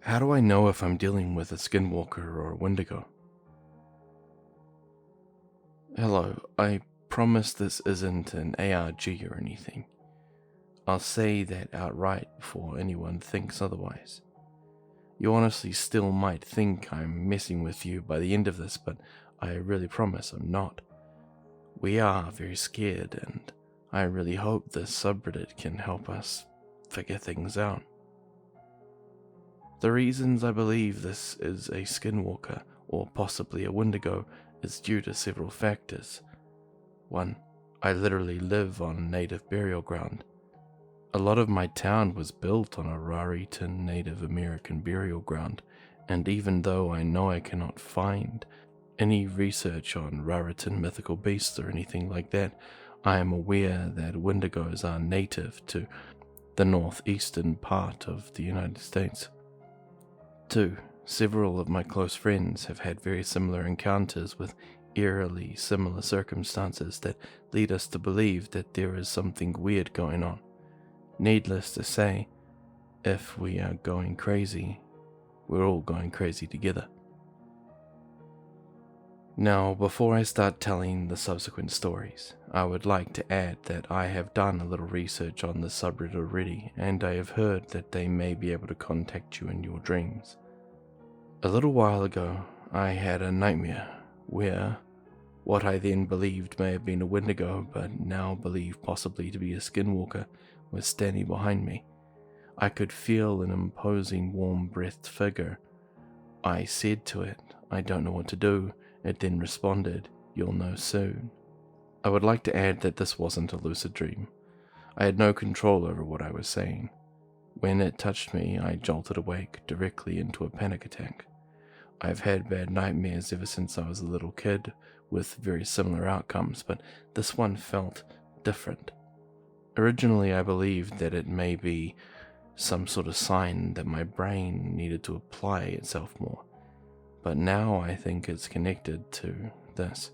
How do I know if I'm dealing with a skinwalker or a Wendigo? Hello, I promise this isn't an ARG or anything. I'll say that outright before anyone thinks otherwise. You honestly still might think I'm messing with you by the end of this, but I really promise I'm not. We are very scared, and I really hope this subreddit can help us figure things out. The reasons I believe this is a skinwalker or possibly a Wendigo is due to several factors. 1. I literally live on native burial ground. A lot of my town was built on a Raritan Native American burial ground, and even though I know I cannot find any research on Raritan mythical beasts or anything like that, I am aware that Wendigos are native to the northeastern part of the United States. 2. Several of my close friends have had very similar encounters with eerily similar circumstances that lead us to believe that there is something weird going on. Needless to say, if we are going crazy, we're all going crazy together. Now, before I start telling the subsequent stories, I would like to add that I have done a little research on the subreddit already, and I have heard that they may be able to contact you in your dreams. A little while ago, I had a nightmare where what I then believed may have been a Wendigo, but now believe possibly to be a skinwalker, was standing behind me. I could feel an imposing warm-breathed figure. I said to it, "I don't know what to do." It then responded, "You'll know soon." I would like to add that this wasn't a lucid dream. I had no control over what I was saying. When it touched me, I jolted awake directly into a panic attack. I've had bad nightmares ever since I was a little kid, with very similar outcomes, but this one felt different. Originally, I believed that it may be some sort of sign that my brain needed to apply itself more, but now I think it's connected to this.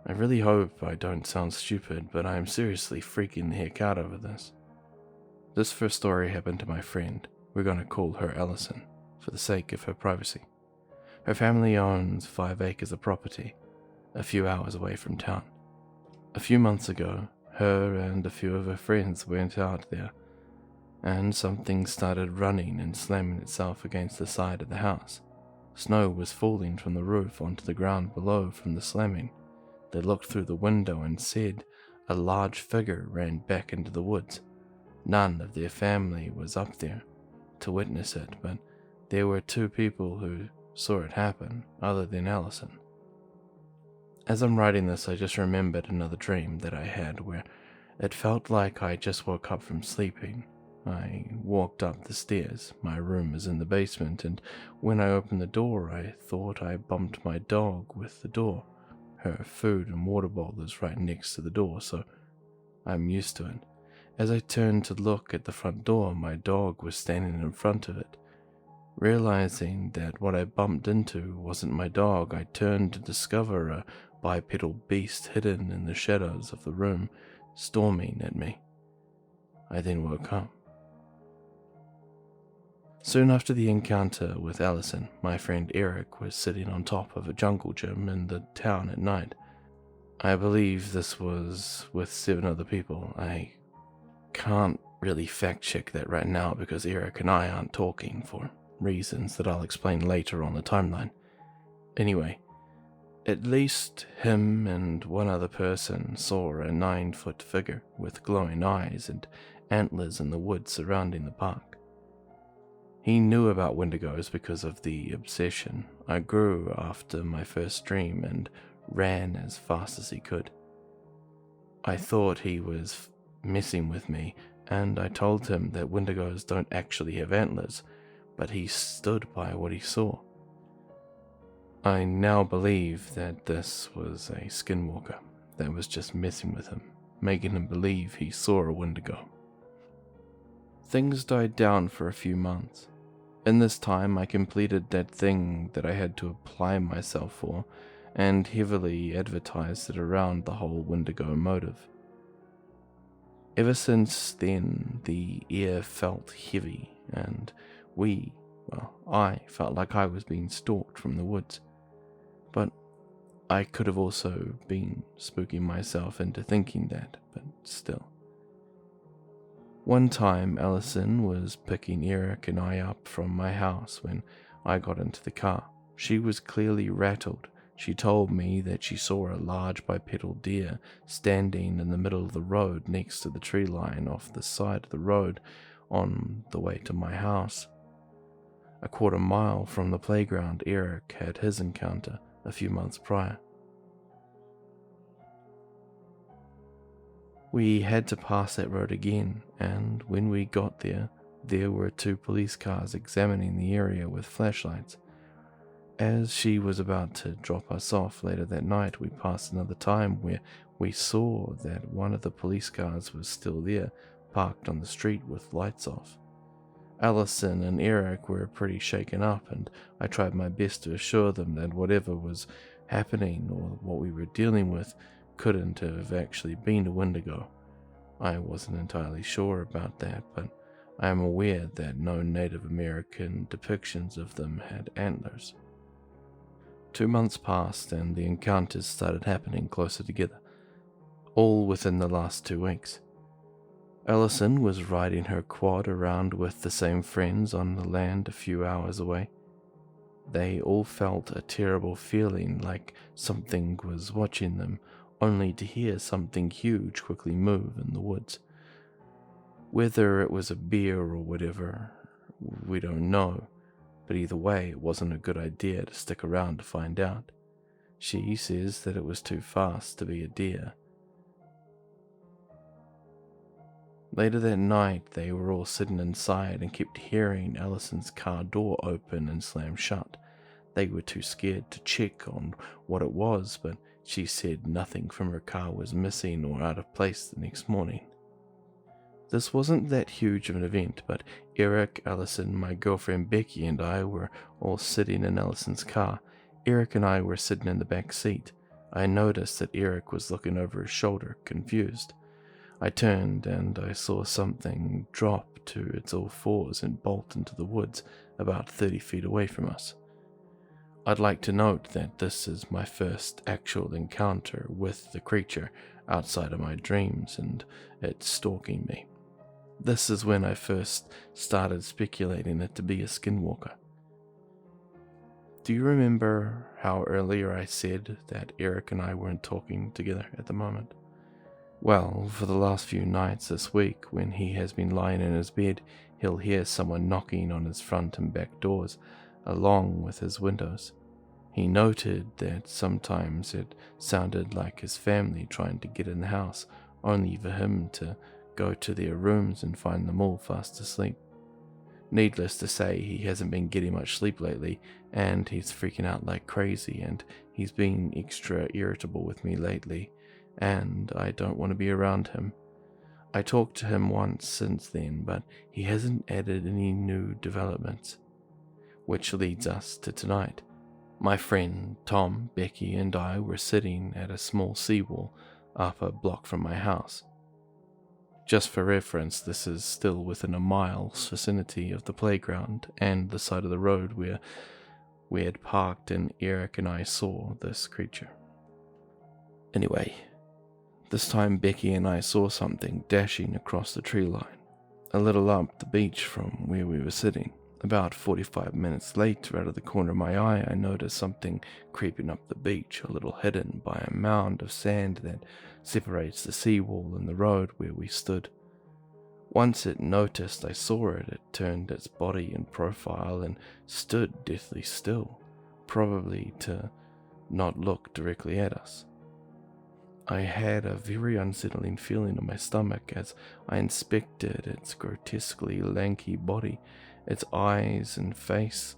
I really hope I don't sound stupid, but I am seriously freaking the heck out over this. This first story happened to my friend. We're going to call her Allison, for the sake of her privacy. Her family owns 5 acres of property, a few hours away from town. A few months ago, her and a few of her friends went out there, and something started running and slamming itself against the side of the house. Snow was falling from the roof onto the ground below from the slamming. They looked through the window and said a large figure ran back into the woods. None of their family was up there to witness it, but there were 2 people who saw it happen, other than Allison. As I'm writing this, I just remembered another dream that I had where it felt like I just woke up from sleeping. I walked up the stairs. My room is in the basement, and when I opened the door, I thought I bumped my dog with the door. Her food and water bowl is right next to the door, so I'm used to it. As I turned to look at the front door, my dog was standing in front of it. Realizing that what I bumped into wasn't my dog, I turned to discover a bipedal beast hidden in the shadows of the room, storming at me. I then woke up. Soon after the encounter with Allison, my friend Eric was sitting on top of a jungle gym in the town at night. I believe this was with 7 other people. I can't really fact check that right now because Eric and I aren't talking for reasons that I'll explain later on the timeline. Anyway, at least him and one other person saw a 9-foot figure with glowing eyes and antlers in the woods surrounding the park. He knew about Wendigos because of the obsession. I grew after my first dream and ran as fast as he could. I thought he was messing with me, and I told him that Wendigos don't actually have antlers, but he stood by what he saw. I now believe that this was a skinwalker that was just messing with him, making him believe he saw a Wendigo. Things died down for a few months. In this time, I completed that thing that I had to apply myself for, and heavily advertised it around the whole Wendigo motive. Ever since then, the air felt heavy, and we, Well, I felt like I was being stalked from the woods. But I could have also been spooking myself into thinking that, but still. One time, Allison was picking Eric and I up from my house when I got into the car. She was clearly rattled. She told me that she saw a large bipedal deer standing in the middle of the road next to the tree line off the side of the road on the way to my house. A quarter mile from the playground, Eric had his encounter a few months prior. We had to pass that road again, and when we got there, there were 2 police cars examining the area with flashlights. As she was about to drop us off later that night, we passed another time where we saw that one of the police cars was still there, parked on the street with lights off. Allison and Eric were pretty shaken up, and I tried my best to assure them that whatever was happening or what we were dealing with couldn't have actually been a Wendigo. I wasn't entirely sure about that, but I am aware that no Native American depictions of them had antlers. 2 months passed and the encounters started happening closer together, all within the last 2 weeks. Allison was riding her quad around with the same friends on the land a few hours away. They all felt a terrible feeling like something was watching them, only to hear something huge quickly move in the woods. Whether it was a bear or whatever, we don't know, but either way it wasn't a good idea to stick around to find out. She says that it was too fast to be a deer. Later that night, they were all sitting inside and kept hearing Allison's car door open and slam shut. They were too scared to check on what it was, but she said nothing from her car was missing or out of place the next morning. This wasn't that huge of an event, but Eric, Allison, my girlfriend Becky, and I were all sitting in Allison's car. Eric and I were sitting in the back seat. I noticed that Eric was looking over his shoulder, confused. I turned and I saw something drop to its all fours and bolt into the woods about 30 feet away from us. I'd like to note that this is my first actual encounter with the creature outside of my dreams and it stalking me. This is when I first started speculating it to be a skinwalker. Do you remember how earlier I said that Eric and I weren't talking together at the moment? Well, for the last few nights this week, when he has been lying in his bed, he'll hear someone knocking on his front and back doors, along with his windows. He noted that sometimes it sounded like his family trying to get in the house, only for him to go to their rooms and find them all fast asleep. Needless to say, he hasn't been getting much sleep lately, and he's freaking out like crazy, and he's been extra irritable with me lately, and I don't want to be around him. I talked to him once since then, but he hasn't added any new developments. Which leads us to tonight. My friend Tom, Becky, and I were sitting at a small seawall up a block from my house. Just for reference, this is still within a mile's vicinity of the playground and the side of the road where we had parked and Eric and I saw this creature. Anyway, this time Becky and I saw something dashing across the tree line, a little up the beach from where we were sitting. About 45 minutes later, out of the corner of my eye, I noticed something creeping up the beach, a little hidden by a mound of sand that separates the seawall and the road where we stood. Once it noticed I saw it, it turned its body in profile and stood deathly still, probably to not look directly at us. I had a very unsettling feeling in my stomach as I inspected its grotesquely lanky body, its eyes and face.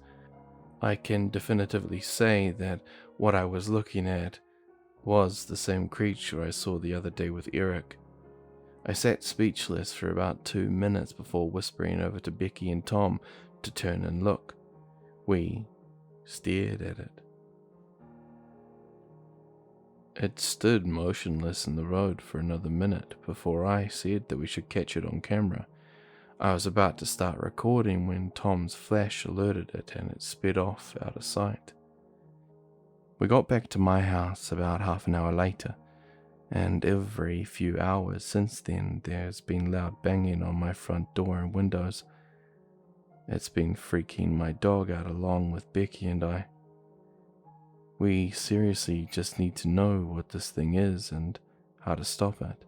I can definitively say that what I was looking at was the same creature I saw the other day with Eric. I sat speechless for about 2 minutes before whispering over to Becky and Tom to turn and look. We stared at it. It stood motionless in the road for another minute before I said that we should catch it on camera. I was about to start recording when Tom's flash alerted it and it sped off out of sight. We got back to my house about half an hour later, and every few hours since then there's been loud banging on my front door and windows. It's been freaking my dog out along with Becky and I. We seriously just need to know what this thing is and how to stop it.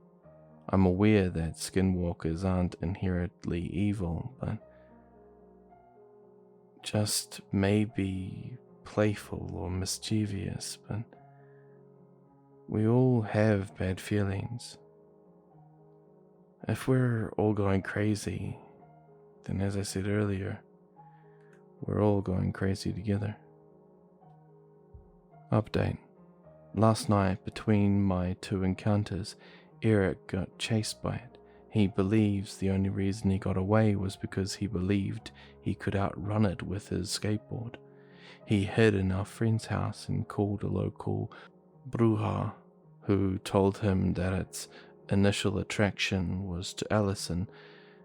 I'm aware that skinwalkers aren't inherently evil, but just maybe playful or mischievous, but we all have bad feelings. If we're all going crazy, then as I said earlier, we're all going crazy together. Update. Last night, between my two encounters, Eric got chased by it. He believes the only reason he got away was because he believed he could outrun it with his skateboard. He hid in our friend's house and called a local bruja, who told him that its initial attraction was to Allison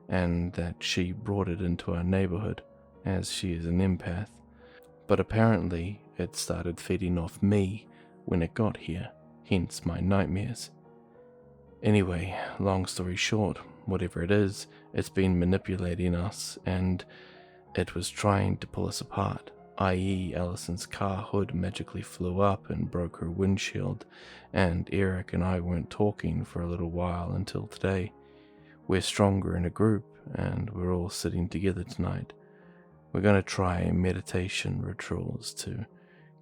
and that she brought it into our neighborhood, as she is an empath. But apparently it started feeding off me when it got here, hence my nightmares. Anyway, long story short, whatever it is, it's been manipulating us and it was trying to pull us apart, i.e. Allison's car hood magically flew up and broke her windshield, and Eric and I weren't talking for a little while until today. We're stronger in a group and we're all sitting together tonight. We're going to try meditation rituals to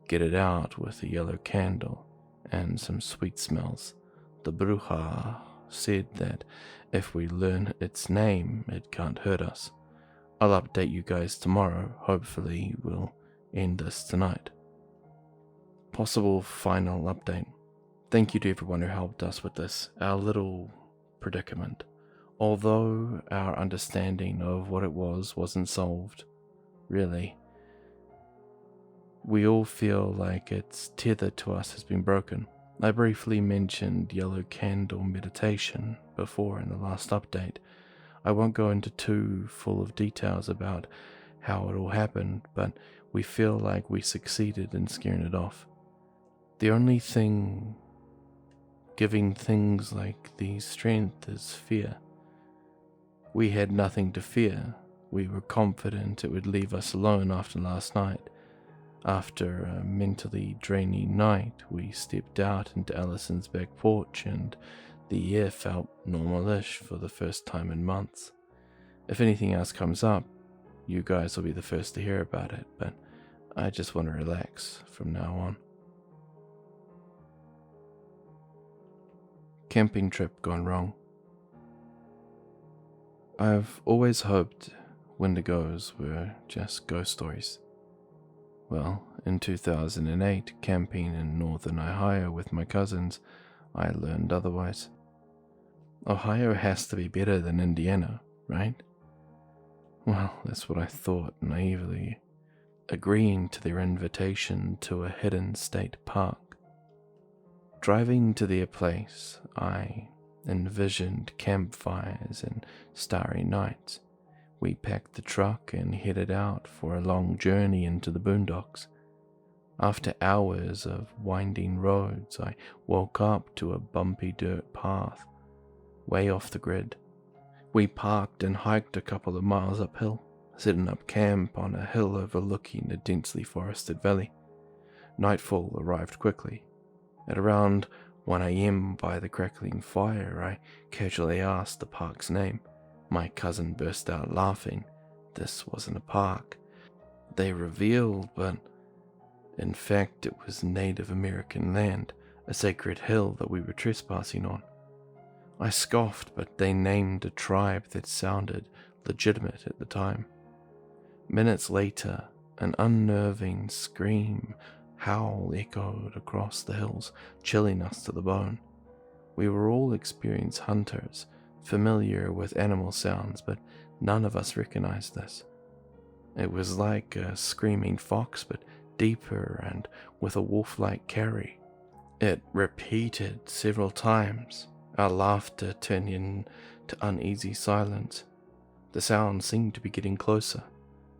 get it out with a yellow candle and some sweet smells. The bruja said that if we learn its name, it can't hurt us. I'll update you guys tomorrow. Hopefully we'll end this tonight. Possible final update. Thank you to everyone who helped us with this, our little predicament. Although our understanding of what it was wasn't solved, really, we all feel like its tether to us has been broken. I briefly mentioned yellow candle meditation before in the last update. I won't go into too full of details about how it all happened, but we feel like we succeeded in scaring it off. The only thing giving things like these strength is fear. We had nothing to fear. We were confident it would leave us alone after last night. After a mentally draining night, we stepped out into Allison's back porch and the air felt normal-ish for the first time in months. If anything else comes up, you guys will be the first to hear about it, but I just want to relax from now on. Camping trip gone wrong. I've always hoped Wendigos were just ghost stories. Well, in 2008, camping in northern Ohio with my cousins, I learned otherwise. Ohio has to be better than Indiana, right? Well, that's what I thought naively, agreeing to their invitation to a hidden state park. Driving to their place, I envisioned campfires and starry nights. We packed the truck and headed out for a long journey into the boondocks. After hours of winding roads, I woke up to a bumpy dirt path, way off the grid. We parked and hiked a couple of miles uphill, setting up camp on a hill overlooking a densely forested valley. Nightfall arrived quickly. At around 1 a.m. by the crackling fire, I casually asked the park's name. My cousin burst out laughing. This wasn't a park, they revealed, but in fact it was Native American land, a sacred hill that we were trespassing on. I scoffed, but they named a tribe that sounded legitimate at the time. Minutes later, an unnerving howl echoed across the hills, chilling us to the bone. We were all experienced hunters, familiar with animal sounds, but none of us recognized this. It was like a screaming fox, but deeper and with a wolf-like carry. It repeated several times, our laughter turning to uneasy silence. The sound seemed to be getting closer.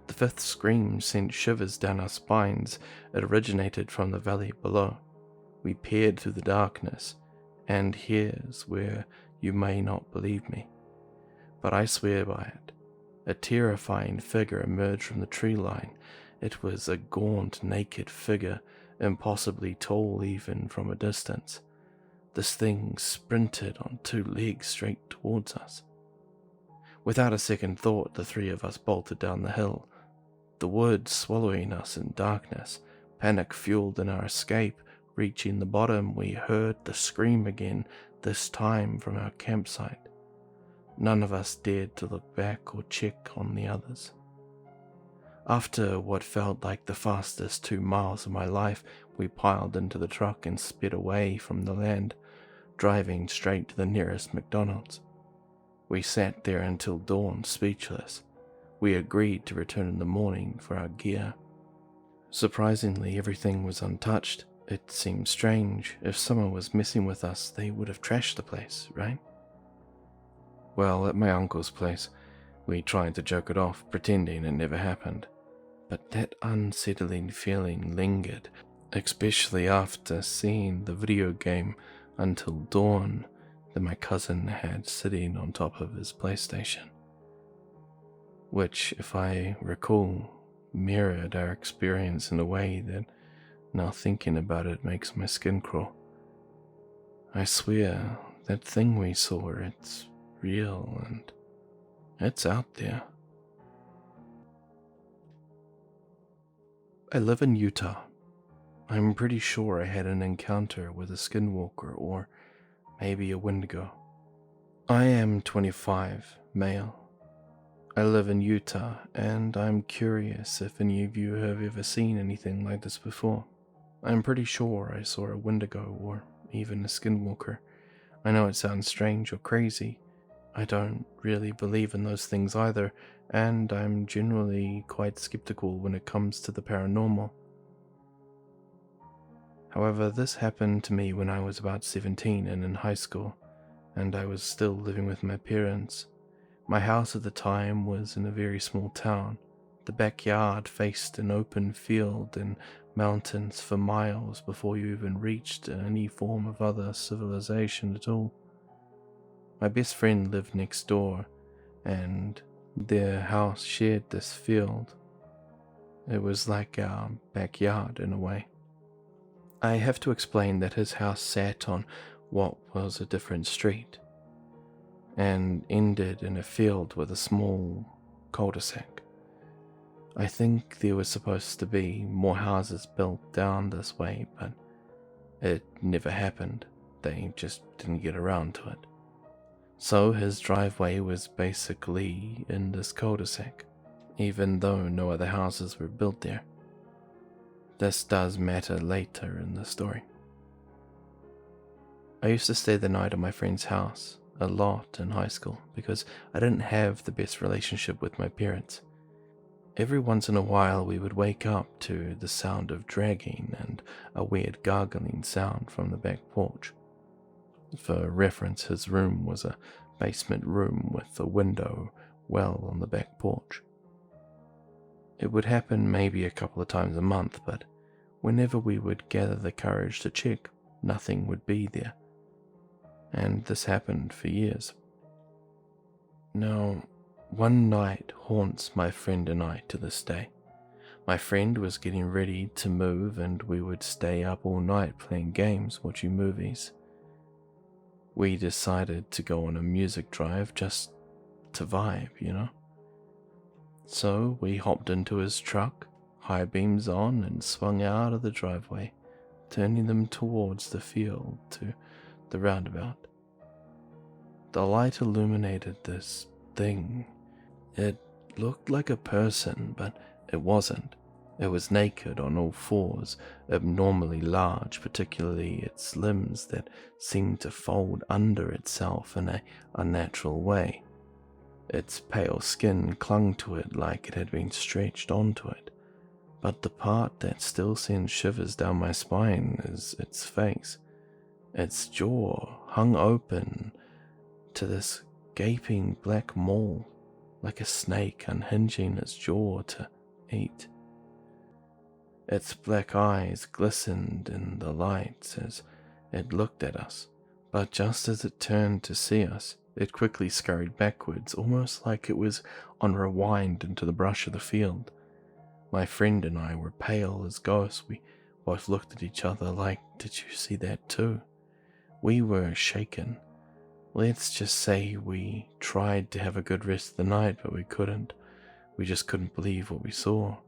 The fifth scream sent shivers down our spines. It originated from the valley below. We peered through the darkness, and here's where you may not believe me, but I swear by it. A terrifying figure emerged from the tree line. It was a gaunt, naked figure, impossibly tall even from a distance. This thing sprinted on two legs straight towards us. Without a second thought, the three of us bolted down the hill, the woods swallowing us in darkness. Panic fueled in our escape. Reaching the bottom, we heard the scream again, this time from our campsite. None of us dared to look back or check on the others. After what felt like the fastest 2 miles of my life, we piled into the truck and sped away from the land, driving straight to the nearest McDonald's. We sat there until dawn, speechless. We agreed to return in the morning for our gear. Surprisingly, everything was untouched. It seemed strange. If someone was messing with us, they would have trashed the place, right? Well, at my uncle's place, we tried to joke it off, pretending it never happened. But that unsettling feeling lingered, especially after seeing the video game Until Dawn that my cousin had sitting on top of his PlayStation, which, if I recall, mirrored our experience in a way that, now thinking about it, makes my skin crawl. I swear, that thing we saw, it's real and it's out there. I live in Utah. I'm pretty sure I had an encounter with a skinwalker or maybe a Wendigo. I am 25, male. I live in Utah, and I'm curious if any of you have ever seen anything like this before. I'm pretty sure I saw a Wendigo or even a skinwalker. I know it sounds strange or crazy. I don't really believe in those things either, and I'm generally quite skeptical when it comes to the paranormal. However, this happened to me when I was about 17 and in high school, and I was still living with my parents. My house at the time was in a very small town. The backyard faced an open field and mountains for miles before you even reached any form of other civilization at all. My best friend lived next door, and their house shared this field. It was like our backyard in a way. I have to explain that his house sat on what was a different street, and ended in a field with a small cul-de-sac. I think there was supposed to be more houses built down this way, but it never happened. They just didn't get around to it. So his driveway was basically in this cul-de-sac, even though no other houses were built there. This does matter later in the story. I used to stay the night at my friend's house a lot in high school because I didn't have the best relationship with my parents. Every once in a while we would wake up to the sound of dragging and a weird gargling sound from the back porch. For reference, his room was a basement room with a window well on the back porch. It would happen maybe a couple of times a month, but whenever we would gather the courage to check, nothing would be there. And this happened for years. Now, one night haunts my friend and I to this day. My friend was getting ready to move, and we would stay up all night playing games, watching movies. We decided to go on a music drive just to vibe, you know? So we hopped into his truck, high beams on, and swung out of the driveway, turning them towards the field to the roundabout. The light illuminated this thing. It looked like a person, but it wasn't. It was naked on all fours, abnormally large, particularly its limbs that seemed to fold under itself in an unnatural way. Its pale skin clung to it like it had been stretched onto it, but the part that still sends shivers down my spine is its face. Its jaw hung open to this gaping black maw. like a snake unhinging its jaw to eat. Its black eyes glistened in the lights as it looked at us, but just as it turned to see us, it quickly scurried backwards, almost like it was on rewind into the brush of the field. My friend and I were pale as ghosts. We both looked at each other like, "Did you see that too?" We were shaken. Let's just say we tried to have a good rest of the night, but we couldn't. We just couldn't believe what we saw.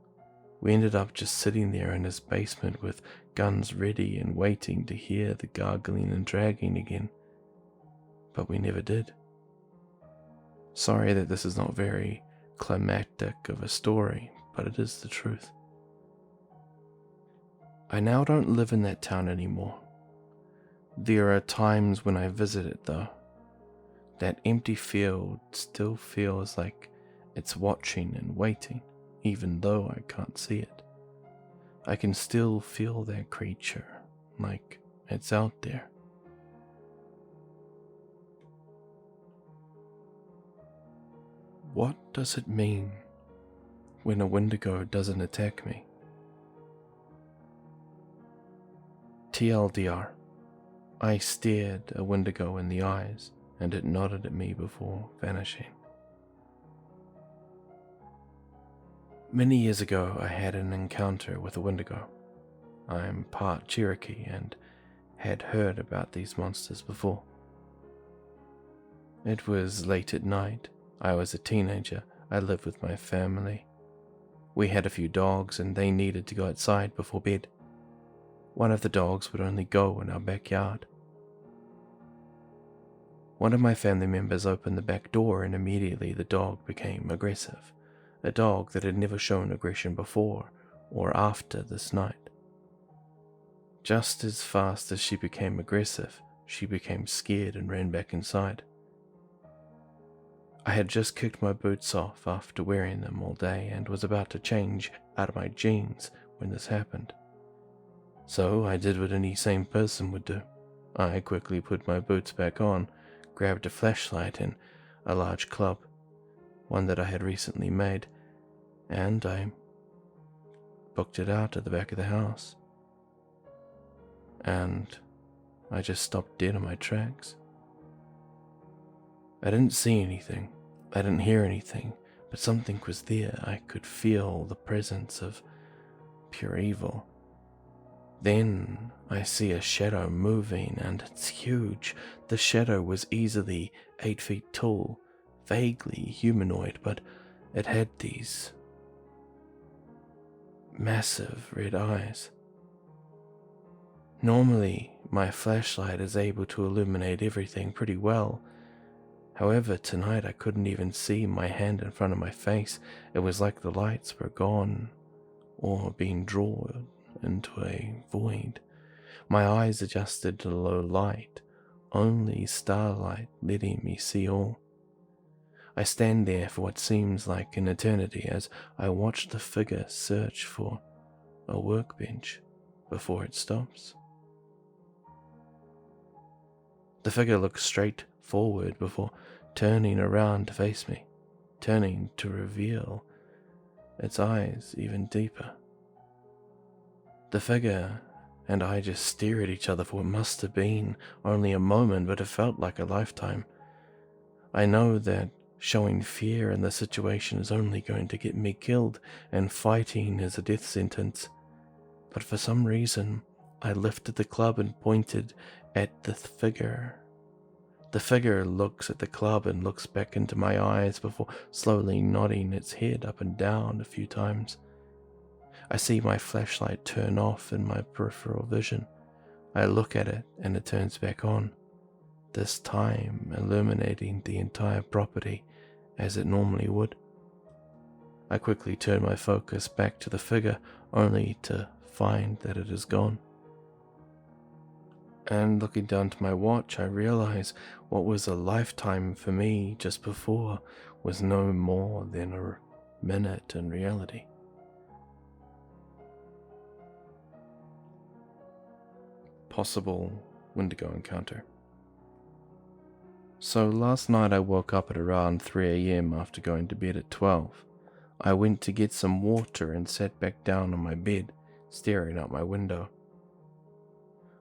We ended up just sitting there in his basement with guns ready and waiting to hear the gargling and dragging again. But we never did. Sorry that this is not very climactic of a story, but it is the truth. I now don't live in that town anymore. There are times when I visit it though. That empty field still feels like it's watching and waiting, even though I can't see it. I can still feel that creature, like it's out there. What does it mean when a Wendigo doesn't attack me? TLDR, I stared a Wendigo in the eyes and it nodded at me before vanishing. Many years ago I had an encounter with a Wendigo. I am part Cherokee and had heard about these monsters before. It was late at night. I was a teenager. I lived with my family. We had a few dogs and they needed to go outside before bed. One of the dogs would only go in our backyard. One of my family members opened the back door and immediately the dog became aggressive. A dog that had never shown aggression before or after this night. Just as fast as she became aggressive, she became scared and ran back inside. I had just kicked my boots off after wearing them all day and was about to change out of my jeans when this happened. So I did what any sane person would do. I quickly put my boots back on, grabbed a flashlight and a large club, one that I had recently made, and I booked it out at the back of the house. And I just stopped dead in my tracks. I didn't see anything, I didn't hear anything, but something was there. I could feel the presence of pure evil. Then I see a shadow moving, and it's huge. The shadow was easily 8 feet tall, vaguely humanoid, but it had these massive red eyes. Normally, my flashlight is able to illuminate everything pretty well. However, tonight I couldn't even see my hand in front of my face. It was like the lights were gone or being drawn into a void. My eyes adjusted to the low light, only starlight letting me see all. I stand there for what seems like an eternity as I watch the figure search for a workbench before it stops. The figure looks straight forward before turning around to face me, turning to reveal its eyes even deeper. The figure and I just stare at each other for what must have been only a moment, but it felt like a lifetime. I know that showing fear in the situation is only going to get me killed, and fighting is a death sentence. But for some reason, I lifted the club and pointed at the figure. The figure looks at the club and looks back into my eyes before slowly nodding its head up and down a few times. I see my flashlight turn off in my peripheral vision. I look at it and it turns back on, this time illuminating the entire property as it normally would. I quickly turn my focus back to the figure only to find that it is gone. And looking down to my watch, I realize what was a lifetime for me just before was no more than a minute in reality. Possible Wendigo encounter. So last night I woke up at around 3 a.m. after going to bed at 12. I went to get some water and sat back down on my bed, staring out my window.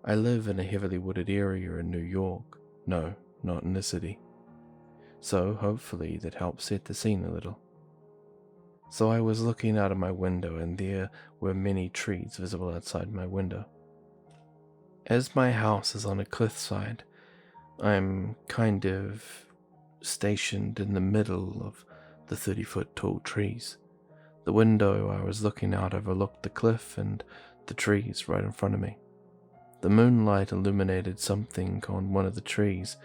I live in a heavily wooded area in New York. No, not in the city. So hopefully that helps set the scene a little. So I was looking out of my window and there were many trees visible outside my window. As my house is on a cliffside, I'm kind of stationed in the middle of the 30-foot tall trees. The window I was looking out overlooked the cliff and the trees right in front of me. The moonlight illuminated something on one of the trees.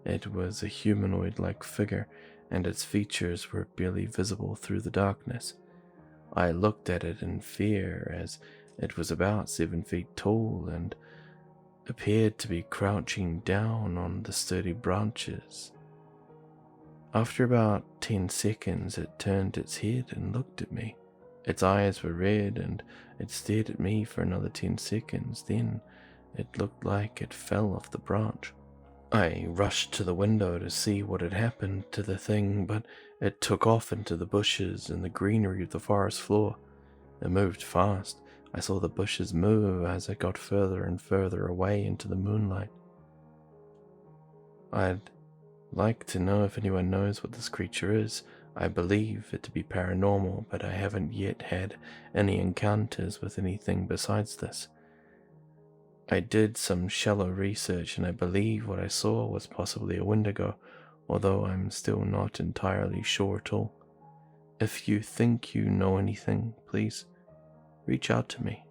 It was a humanoid-like figure, and its features were barely visible through the darkness. I looked at it in fear, as it was about 7 feet tall and appeared to be crouching down on the sturdy branches. After about 10 seconds, it turned its head and looked at me. Its eyes were red, and it stared at me for another 10 seconds. Then it looked like it fell off the branch. I rushed to the window to see what had happened to the thing, but it took off into the bushes and the greenery of the forest floor. It moved fast. I saw the bushes move as it got further and further away into the moonlight. I'd like to know if anyone knows what this creature is. I believe it to be paranormal, but I haven't yet had any encounters with anything besides this. I did some shallow research and I believe what I saw was possibly a Wendigo, although I'm still not entirely sure at all. If you think you know anything, please reach out to me.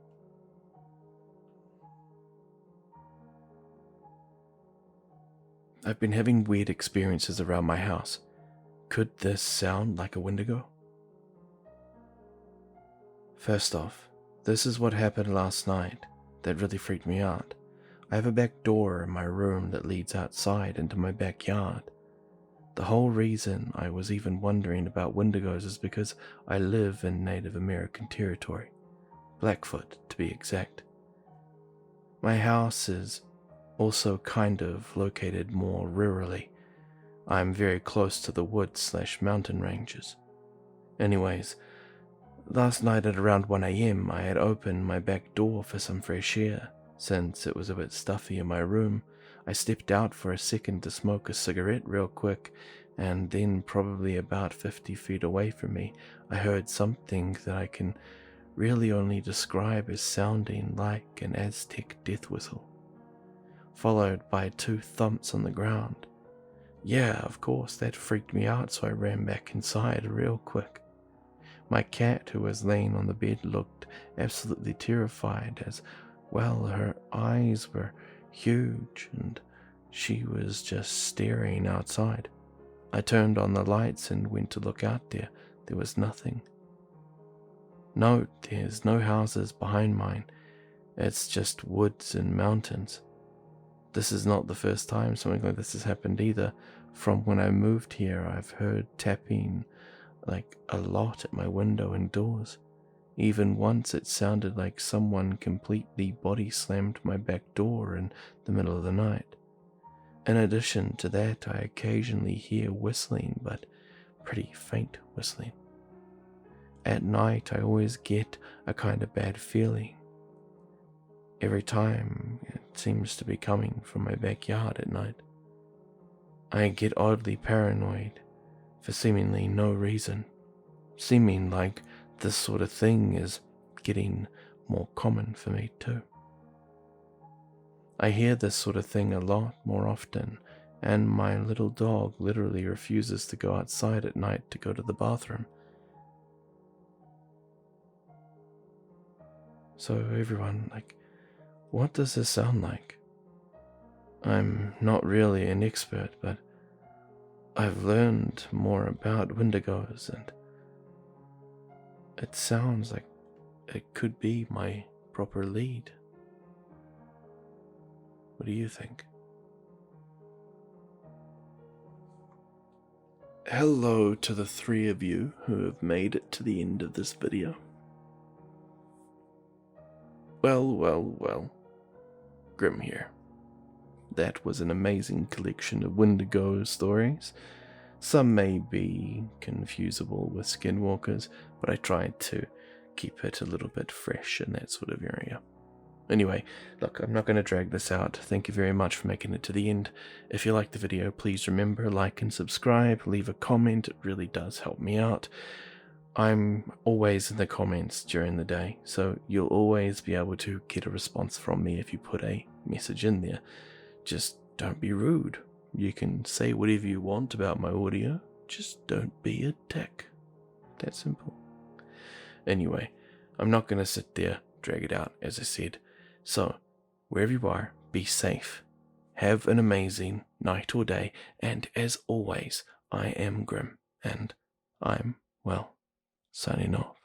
I've been having weird experiences around my house. Could this sound like a Wendigo? First off, this is what happened last night that really freaked me out. I have a back door in my room that leads outside into my backyard. The whole reason I was even wondering about Wendigos is because I live in Native American territory, Blackfoot to be exact. My house is also kind of located more rurally. I'm very close to the woods/mountain ranges. Anyways, last night at around 1 a.m. I had opened my back door for some fresh air. Since it was a bit stuffy in my room, I stepped out for a second to smoke a cigarette real quick, and then probably about 50 feet away from me, I heard something that I can really only describe as sounding like an Aztec death whistle, followed by 2 thumps on the ground. Yeah, of course, that freaked me out, so I ran back inside real quick. My cat, who was laying on the bed, looked absolutely terrified as well. Her eyes were huge and she was just staring outside. I turned on the lights and went to look out there. There was nothing. Note, there's no houses behind mine. It's just woods and mountains. This is not the first time something like this has happened either. From when I moved here, I've heard tapping like a lot at my window and doors. Even once it sounded like someone completely body slammed my back door in the middle of the night. In addition to that, I occasionally hear whistling, but pretty faint whistling. At night, I always get a kind of bad feeling. Every time, it seems to be coming from my backyard at night. I get oddly paranoid for seemingly no reason, seeming like this sort of thing is getting more common for me too. I hear this sort of thing a lot more often, and my little dog literally refuses to go outside at night to go to the bathroom. So everyone, what does this sound like? I'm not really an expert, but I've learned more about Wendigos, and it sounds like it could be my proper lead. What do you think? Hello to the 3 of you who have made it to the end of this video. Well, Grimm here. that was an amazing collection of Wendigo stories. Some may be confusable with skinwalkers, but I tried to keep it a little bit fresh in that sort of area. Anyway, look, I'm not going to drag this out. Thank you very much for making it to the end. If you liked the video, please remember, like and subscribe, leave a comment, it really does help me out. I'm always in the comments during the day, so you'll always be able to get a response from me if you put a message in there. Just don't be rude. You can say whatever you want about my audio, just don't be a dick. That simple. Anyway, I'm not going to sit there, drag it out, as I said. So, wherever you are, be safe. Have an amazing night or day, and as always, I am Grimm, and I'm, well, signing off.